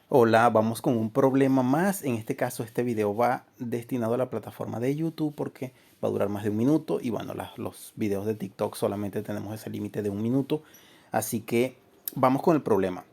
Hola, vamos con un problema más. En este caso, este video va destinado a la plataforma de YouTube porque va a durar más de un minuto. Y bueno, los videos de TikTok solamente tenemos ese límite de un minuto. Así que vamos con el problema.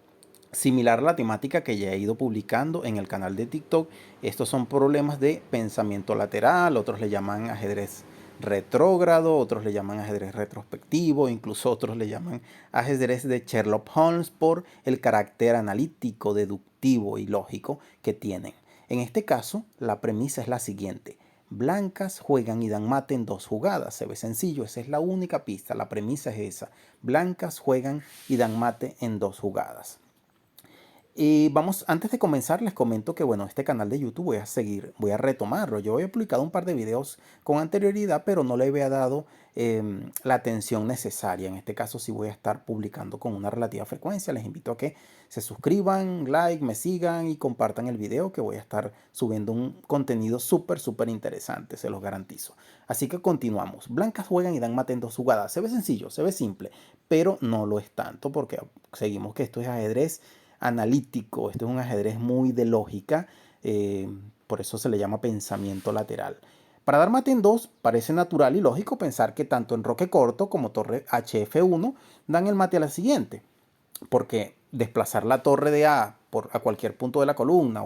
Similar a la temática que ya he ido publicando en el canal de TikTok, estos son problemas de pensamiento lateral, otros le llaman ajedrez retrógrado, otros le llaman ajedrez retrospectivo, incluso otros le llaman ajedrez de Sherlock Holmes por el carácter analítico, deductivo y lógico que tienen. En este caso, la premisa es la siguiente. Blancas juegan y dan mate en dos jugadas. Se ve sencillo, esa es la única pista. La premisa es esa. Blancas juegan y dan mate en dos jugadas. Y vamos, antes de comenzar les comento que bueno, este canal de YouTube voy a retomarlo. Yo había publicado un par de videos con anterioridad, pero no le había dado la atención necesaria. En este caso sí voy a estar publicando con una relativa frecuencia. Les invito a que se suscriban, like, me sigan y compartan el video, que voy a estar subiendo un contenido súper interesante, se los garantizo. Así que continuamos. Blancas juegan y dan mate en dos jugadas. Se ve sencillo, se ve simple, pero no lo es tanto porque seguimos que esto es ajedrez analítico, esto es un ajedrez muy de lógica, por eso se le llama pensamiento lateral. Para dar mate en 2 parece natural y lógico pensar que tanto enroque corto como torre HF1 dan el mate a la siguiente, porque desplazar la torre de a cualquier punto de la columna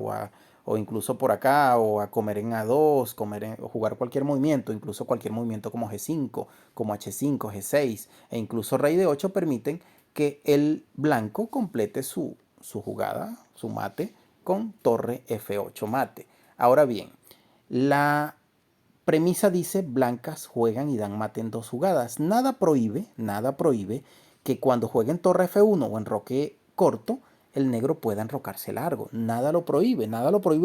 o incluso por acá o a comer en A2, o jugar cualquier movimiento, incluso cualquier movimiento como G5, como H5, G6 e incluso rey de 8 permiten que el blanco complete su jugada, su mate, con torre F8 mate. Ahora bien, la premisa dice blancas juegan y dan mate en dos jugadas. Nada prohíbe que cuando jueguen torre F1 o enroque corto, el negro pueda enrocarse largo. Nada lo prohíbe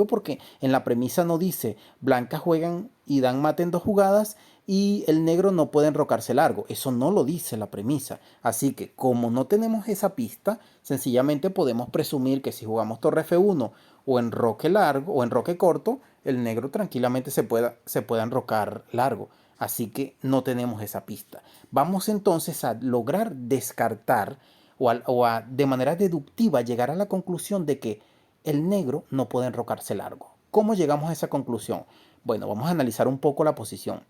porque en la premisa no dice blancas juegan y dan mate en dos jugadas y el negro no puede enrocarse largo. Eso no lo dice la premisa. Así que como no tenemos esa pista, sencillamente podemos presumir que si jugamos torre F1 o enroque largo o enroque corto, el negro tranquilamente se pueda enrocar largo. Así que no tenemos esa pista. Vamos entonces a lograr descartar de manera deductiva llegar a la conclusión de que el negro no puede enrocarse largo. ¿Cómo llegamos a esa conclusión? Bueno, vamos a analizar un poco la posición.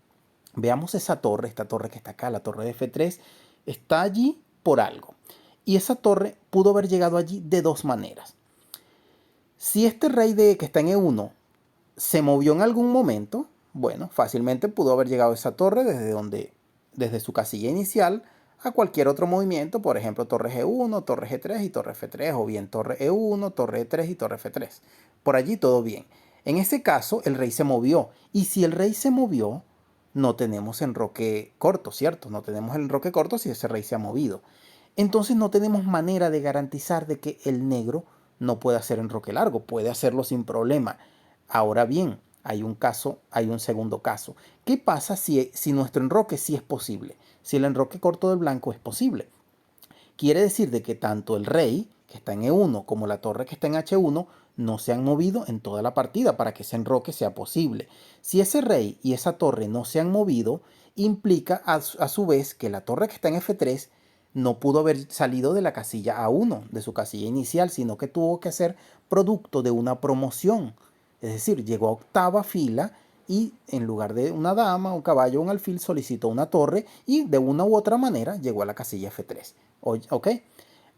Veamos esa torre, esta torre que está acá, la torre de F3, está allí por algo. Y esa torre pudo haber llegado allí de dos maneras. Si este rey que está en E1 se movió en algún momento, bueno, fácilmente pudo haber llegado a esa torre desde su casilla inicial a cualquier otro movimiento, por ejemplo, torre G1, torre G3 y torre F3, o bien torre E1, torre E3 y torre F3. Por allí todo bien. En ese caso, el rey se movió. Y si el rey se movió, no tenemos enroque corto, ¿cierto? No tenemos el enroque corto si ese rey se ha movido. Entonces no tenemos manera de garantizar de que el negro no puede hacer enroque largo, puede hacerlo sin problema. Ahora bien, hay un segundo caso. ¿Qué pasa si nuestro enroque sí es posible? Si el enroque corto del blanco es posible. Quiere decir de que tanto el rey, que está en E1, como la torre que está en H1, no se han movido en toda la partida para que ese enroque sea posible. Si ese rey y esa torre no se han movido, implica a su vez que la torre que está en F3 no pudo haber salido de la casilla A1, de su casilla inicial, sino que tuvo que ser producto de una promoción. Es decir, llegó a octava fila y en lugar de una dama, un caballo o un alfil solicitó una torre y de una u otra manera llegó a la casilla F3. ¿Ok?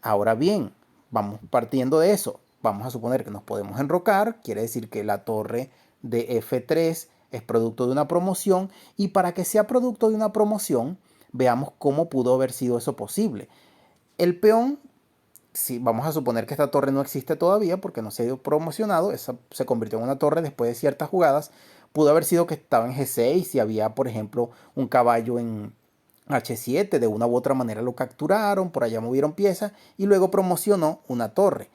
Ahora bien, vamos partiendo de eso. Vamos a suponer que nos podemos enrocar, quiere decir que la torre de F3 es producto de una promoción y para que sea producto de una promoción, veamos cómo pudo haber sido eso posible. El peón, si vamos a suponer que esta torre no existe todavía porque no se ha ido promocionado, esa se convirtió en una torre después de ciertas jugadas, pudo haber sido que estaba en G6 y había, por ejemplo, un caballo en H7, de una u otra manera lo capturaron, por allá movieron piezas y luego promocionó una torre.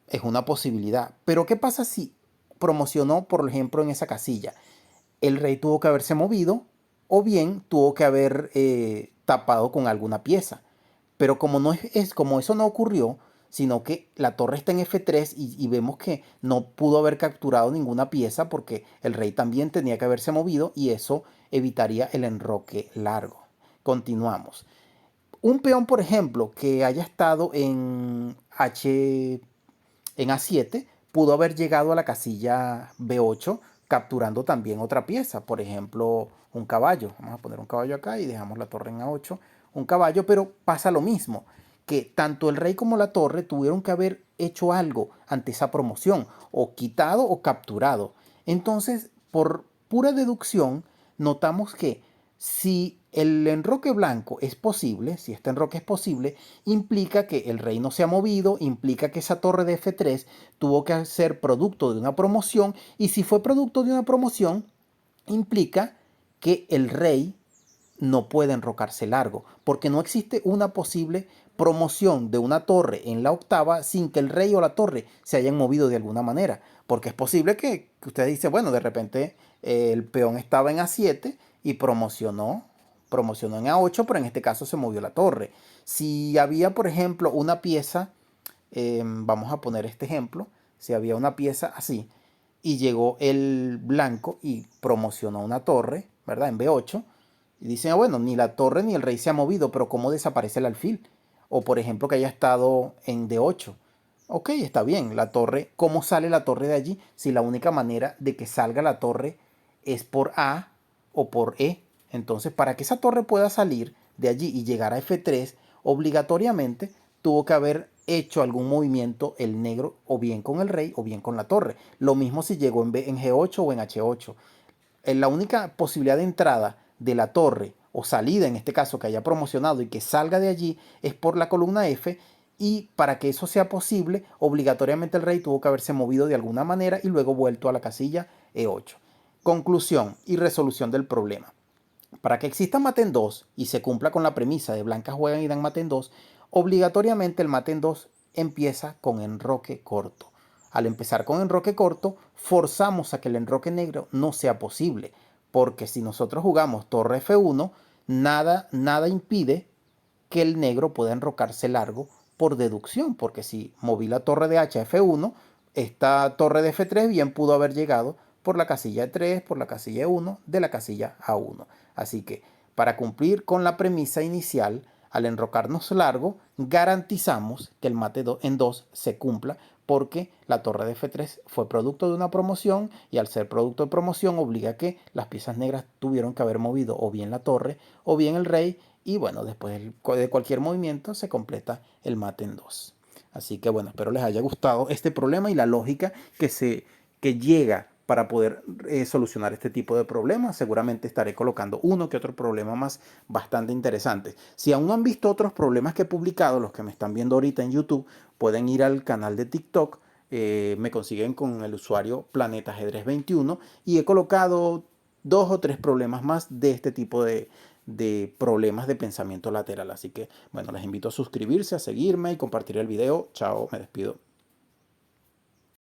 Es una posibilidad. Pero ¿qué pasa si promocionó, por ejemplo, en esa casilla? El rey tuvo que haberse movido o bien tuvo que haber tapado con alguna pieza. Pero como, como eso no ocurrió, sino que la torre está en F3 y vemos que no pudo haber capturado ninguna pieza porque el rey también tenía que haberse movido y eso evitaría el enroque largo. Continuamos. Un peón, por ejemplo, que haya estado en en A7, pudo haber llegado a la casilla B8 capturando también otra pieza, por ejemplo, un caballo. Vamos a poner un caballo acá y dejamos la torre en A8, un caballo, pero pasa lo mismo, que tanto el rey como la torre tuvieron que haber hecho algo ante esa promoción, o quitado o capturado. Entonces, por pura deducción, notamos que si el enroque blanco es posible, si este enroque es posible, implica que el rey no se ha movido, implica que esa torre de F3 tuvo que ser producto de una promoción, y si fue producto de una promoción, implica que el rey no puede enrocarse largo, porque no existe una posible promoción de una torre en la octava sin que el rey o la torre se hayan movido de alguna manera, porque es posible que usted dice, bueno, de repente el peón estaba en A7 y promocionó en A8, pero en este caso se movió la torre. Si había, por ejemplo, una pieza, vamos a poner este ejemplo, si había una pieza así y llegó el blanco y promocionó una torre, ¿verdad? En B8, y dicen, ah, bueno, ni la torre ni el rey se ha movido, pero ¿cómo desaparece el alfil? O por ejemplo que haya estado en D8. Ok, está bien, la torre, ¿cómo sale la torre de allí? Si la única manera de que salga la torre es por A o por E. Entonces, para que esa torre pueda salir de allí y llegar a F3, obligatoriamente tuvo que haber hecho algún movimiento el negro, o bien con el rey o bien con la torre. Lo mismo si llegó en G8 o en H8. La única posibilidad de entrada de la torre, o salida en este caso, que haya promocionado y que salga de allí, es por la columna F, y para que eso sea posible, obligatoriamente el rey tuvo que haberse movido de alguna manera y luego vuelto a la casilla E8. Conclusión y resolución del problema. Para que exista mate en 2 y se cumpla con la premisa de blancas juegan y dan mate en 2, obligatoriamente el mate en 2 empieza con enroque corto. Al empezar con enroque corto, forzamos a que el enroque negro no sea posible, porque si nosotros jugamos torre F1, nada impide que el negro pueda enrocarse largo por deducción, porque si moví la torre de H a F1, esta torre de F3 bien pudo haber llegado por la casilla E3, por la casilla E1, de la casilla A1. Así que, para cumplir con la premisa inicial, al enrocarnos largo, garantizamos que el mate en 2 se cumpla, porque la torre de F3 fue producto de una promoción, y al ser producto de promoción obliga a que las piezas negras tuvieron que haber movido o bien la torre o bien el rey, y bueno, después de cualquier movimiento se completa el mate en 2. Así que bueno, espero les haya gustado este problema y la lógica que llega para poder solucionar este tipo de problemas. Seguramente estaré colocando uno que otro problema más bastante interesante. Si aún no han visto otros problemas que he publicado, los que me están viendo ahorita en YouTube, pueden ir al canal de TikTok. Me consiguen con el usuario Planeta Ajedrez 21 y he colocado 2 o 3 problemas más de este tipo de problemas de pensamiento lateral. Así que bueno, les invito a suscribirse, a seguirme y compartir el video. Chao, me despido.